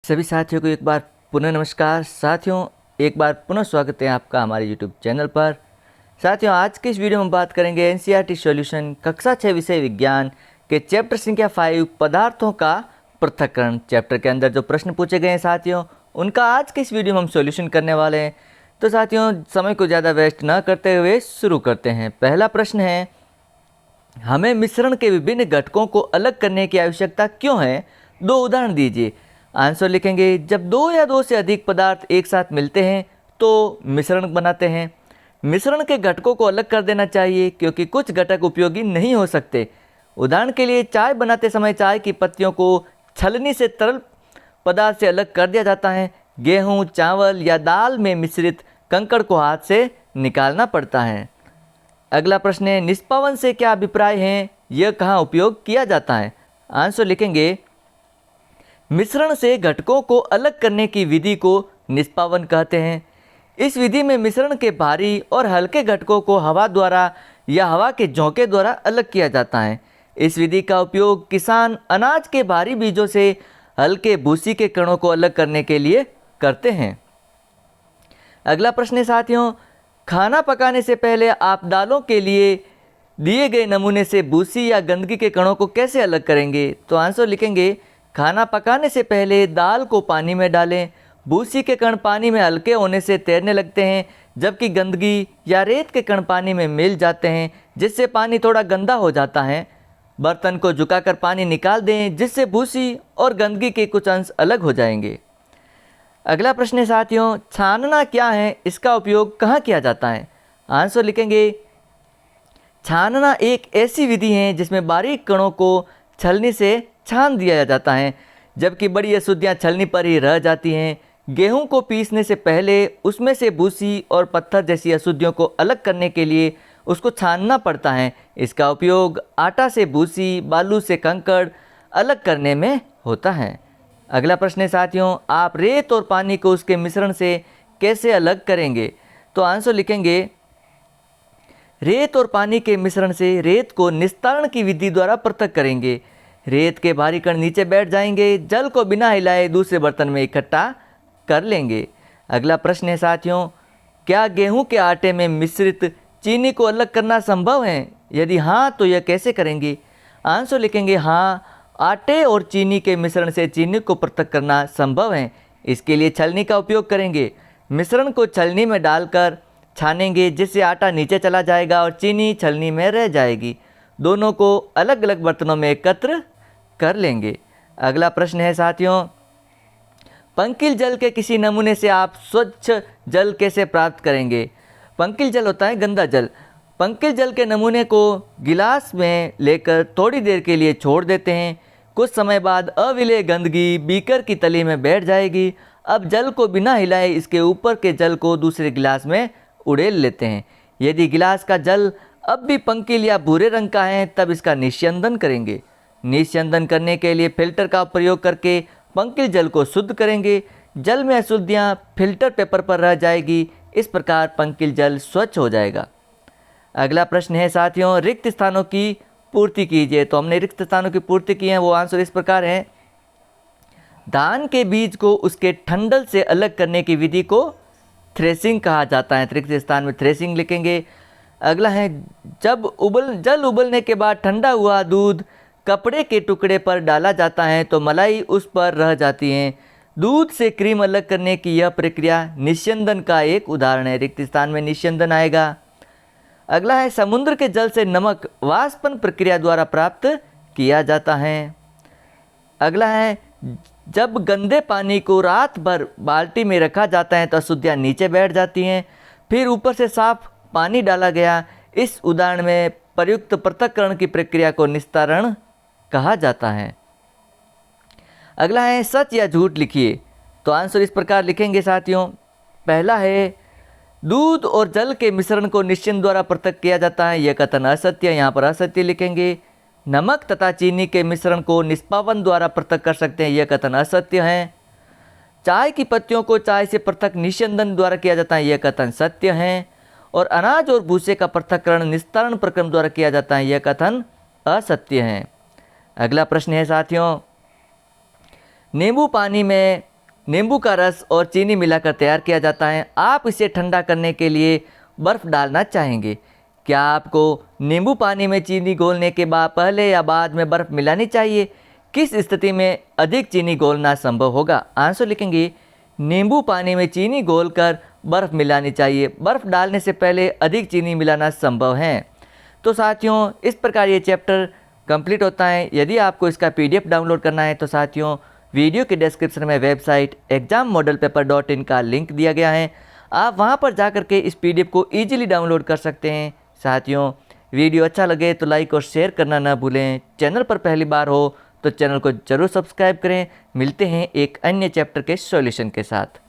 सभी साथियों को एक बार पुनः नमस्कार। साथियों, एक बार पुनः स्वागत है आपका हमारे YouTube चैनल पर। साथियों, आज के इस वीडियो में हम बात करेंगे एनसीईआरटी सॉल्यूशन कक्षा 6 विषय विज्ञान के चैप्टर संख्या 5 पदार्थों का पृथक्करण। चैप्टर के अंदर जो प्रश्न पूछे गए हैं साथियों, उनका आज के इस वीडियो में हम सॉल्यूशन करने वाले हैं। तो साथियों, समय को ज़्यादा वेस्ट न करते हुए शुरू करते हैं। पहला प्रश्न है, हमें मिश्रण के विभिन्न घटकों को अलग करने की आवश्यकता क्यों है? 2 उदाहरण दीजिए। आंसर लिखेंगे, जब 2 या 2 से अधिक पदार्थ एक साथ मिलते हैं तो मिश्रण बनाते हैं। मिश्रण के घटकों को अलग कर देना चाहिए क्योंकि कुछ घटक उपयोगी नहीं हो सकते। उदाहरण के लिए, चाय बनाते समय चाय की पत्तियों को छलनी से तरल पदार्थ से अलग कर दिया जाता है। गेहूँ, चावल या दाल में मिश्रित कंकड़ को हाथ से निकालना पड़ता है। अगला प्रश्न है, निष्पावन से क्या अभिप्राय है? यह कहाँ उपयोग किया जाता है? आंसर लिखेंगे, मिश्रण से घटकों को अलग करने की विधि को निष्पावन कहते हैं। इस विधि में मिश्रण के भारी और हल्के घटकों को हवा द्वारा या हवा के झोंके द्वारा अलग किया जाता है। इस विधि का उपयोग किसान अनाज के भारी बीजों से हल्के भूसी के कणों को अलग करने के लिए करते हैं। अगला प्रश्न है साथियों, खाना पकाने से पहले आप दालों के लिए दिए गए नमूने से भूसी या गंदगी के कणों को कैसे अलग करेंगे? तो आंसर लिखेंगे, खाना पकाने से पहले दाल को पानी में डालें। भूसी के कण पानी में हल्के होने से तैरने लगते हैं, जबकि गंदगी या रेत के कण पानी में मिल जाते हैं, जिससे पानी थोड़ा गंदा हो जाता है। बर्तन को झुकाकर पानी निकाल दें, जिससे भूसी और गंदगी के कुछ अंश अलग हो जाएंगे। अगला प्रश्न है साथियों, छानना क्या है? इसका उपयोग कहाँ किया जाता है? आंसर लिखेंगे, छानना एक ऐसी विधि है जिसमें बारीक कणों को छलनी से छान दिया जाता है, जबकि बड़ी अशुद्धियाँ छलनी पर ही रह जाती हैं। गेहूं को पीसने से पहले उसमें से भूसी और पत्थर जैसी अशुद्धियों को अलग करने के लिए उसको छानना पड़ता है। इसका उपयोग आटा से भूसी, बालू से कंकड़ अलग करने में होता है। अगला प्रश्न है साथियों, आप रेत और पानी को उसके मिश्रण से कैसे अलग करेंगे? तो आंसर लिखेंगे, रेत और पानी के मिश्रण से रेत को निस्तारण की विधि द्वारा पृथक करेंगे। रेत के भारी कण नीचे बैठ जाएंगे। जल को बिना हिलाए दूसरे बर्तन में इकट्ठा कर लेंगे। अगला प्रश्न है साथियों, क्या गेहूं के आटे में मिश्रित चीनी को अलग करना संभव है? यदि हाँ, तो यह कैसे करेंगे? आंसर लिखेंगे, हाँ, आटे और चीनी के मिश्रण से चीनी को पृथक करना संभव है। इसके लिए छलनी का उपयोग करेंगे। मिश्रण को छलनी में डालकर छानेंगे, जिससे आटा नीचे चला जाएगा और चीनी छलनी में रह जाएगी। दोनों को अलग अलग बर्तनों में एकत्र कर लेंगे। अगला प्रश्न है साथियों, पंकिल जल के किसी नमूने से आप स्वच्छ जल कैसे प्राप्त करेंगे? पंकिल जल होता है गंदा जल। पंकिल जल के नमूने को गिलास में लेकर थोड़ी देर के लिए छोड़ देते हैं। कुछ समय बाद अविलेय गंदगी बीकर की तली में बैठ जाएगी। अब जल को बिना हिलाए इसके ऊपर के जल को दूसरे गिलास में उड़ेल लेते हैं। यदि गिलास का जल अब भी पंकिल या भूरे रंग का है, तब इसका निस्यंदन करेंगे। निस्यंदन करने के लिए फिल्टर का प्रयोग करके पंकिल जल को शुद्ध करेंगे। जल में अशुद्धियाँ फिल्टर पेपर पर रह जाएगी। इस प्रकार पंकिल जल स्वच्छ हो जाएगा। अगला प्रश्न है साथियों, रिक्त स्थानों की पूर्ति कीजिए। तो हमने रिक्त स्थानों की पूर्ति की है, वो आंसर इस प्रकार है, धान के बीज को उसके ठंडल से अलग करने की विधि को थ्रेसिंग कहा जाता है। रिक्त स्थान में थ्रेसिंग लिखेंगे। अगला है, जब जल उबलने के बाद ठंडा हुआ दूध कपड़े के टुकड़े पर डाला जाता है तो मलाई उस पर रह जाती है। दूध से क्रीम अलग करने की यह प्रक्रिया निस्यंदन का एक उदाहरण है। रिक्त स्थान में निस्यंदन आएगा। अगला है, समुद्र के जल से नमक वाष्पन प्रक्रिया द्वारा प्राप्त किया जाता है। अगला है, जब गंदे पानी को रात भर बाल्टी में रखा जाता है तो अशुद्धियाँ नीचे बैठ जाती हैं, फिर ऊपर से साफ पानी डाला गया। इस उदाहरण में प्रयुक्त पृथक्करण की प्रक्रिया को निस्तारण कहा जाता है। अगला है, सच या झूठ लिखिए। तो आंसर इस प्रकार लिखेंगे साथियों, पहला है, दूध और जल के मिश्रण को निस्यंदन द्वारा पृथक किया जाता है। यह कथन असत्य है, यहाँ पर असत्य लिखेंगे। नमक तथा चीनी के मिश्रण को निष्पावन द्वारा पृथक कर सकते हैं। यह कथन असत्य है। चाय की पत्तियों को चाय से पृथक निस्यंदन द्वारा किया जाता है। यह कथन सत्य है। और अनाज और भूसे का पृथक्करण निस्तारण प्रक्रम द्वारा किया जाता है। यह कथन असत्य है। अगला प्रश्न है साथियों, नींबू पानी में नींबू का रस और चीनी मिलाकर तैयार किया जाता है। आप इसे ठंडा करने के लिए बर्फ़ डालना चाहेंगे। क्या आपको नींबू पानी में चीनी घोलने के बाद पहले या बाद में बर्फ़ मिलानी चाहिए? किस स्थिति में अधिक चीनी घोलना संभव होगा? आंसर लिखेंगे नींबू पानी में चीनी घोलकर बर्फ़ मिलानी चाहिए। बर्फ़ डालने से पहले अधिक चीनी मिलाना संभव है। तो साथियों, इस प्रकार ये चैप्टर कंप्लीट होता है। यदि आपको इसका PDF डाउनलोड करना है तो साथियों, वीडियो के डिस्क्रिप्शन में वेबसाइट exammodelpaper.in का लिंक दिया गया है। आप वहां पर जाकर के इस PDF को ईजिली डाउनलोड कर सकते हैं। साथियों, वीडियो अच्छा लगे तो लाइक और शेयर करना ना भूलें। चैनल पर पहली बार हो तो चैनल को ज़रूर सब्सक्राइब करें। मिलते हैं एक अन्य चैप्टर के सॉल्यूशन के साथ।